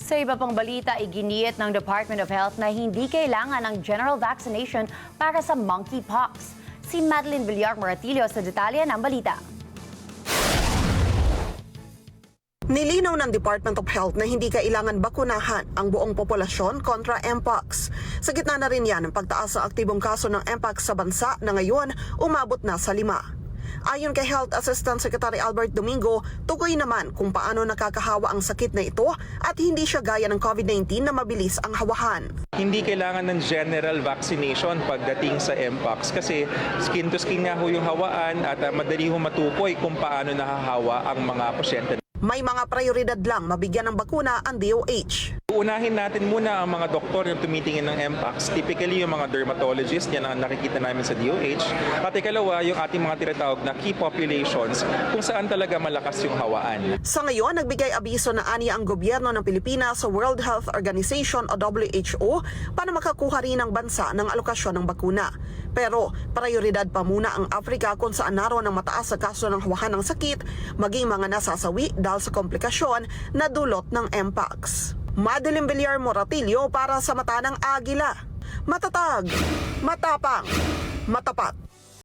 Sa iba pang balita, iginiit ng Department of Health na hindi kailangan ng general vaccination para sa monkeypox. Si Madeline Villar Moratillo sa detalye ng balita. Nilinaw ng Department of Health na hindi kailangan bakunahan ang buong populasyon kontra Mpox. Sa gitna na rin yan ang pagtaas sa aktibong kaso ng Mpox sa bansa na ngayon umabot na sa 5. Ayon kay Health Assistant Secretary Albert Domingo, tukoy naman kung paano nakakahawa ang sakit na ito at hindi siya gaya ng COVID-19 na mabilis ang hawahan. Hindi kailangan ng general vaccination pagdating sa Mpox kasi skin to skin nga ho yung hawaan at madali ho matukoy kung paano nahahawa ang mga pasyente. May mga prioridad lang mabigyan ng bakuna ang DOH. Unahin natin muna ang mga doktor yung tumitingin ng Mpox. Typically yung mga dermatologist, yan ang nakikita namin sa DOH. At ikalawa, yung ating mga tinatawag na key populations kung saan talaga malakas yung hawaan. Sa ngayon, nagbigay abiso na aniya ang gobyerno ng Pilipinas sa World Health Organization o WHO para makakuha rin ng bansa ng alokasyon ng bakuna. Pero prioridad pa muna ang Africa kung saan naroon ang mataas sa kaso ng hawahan ng sakit, maging mga nasasawi dahil sa komplikasyon na dulot ng Mpox. Madeline Villar Moratillo para sa Mata ng Agila. Matatag, matapang, matapat.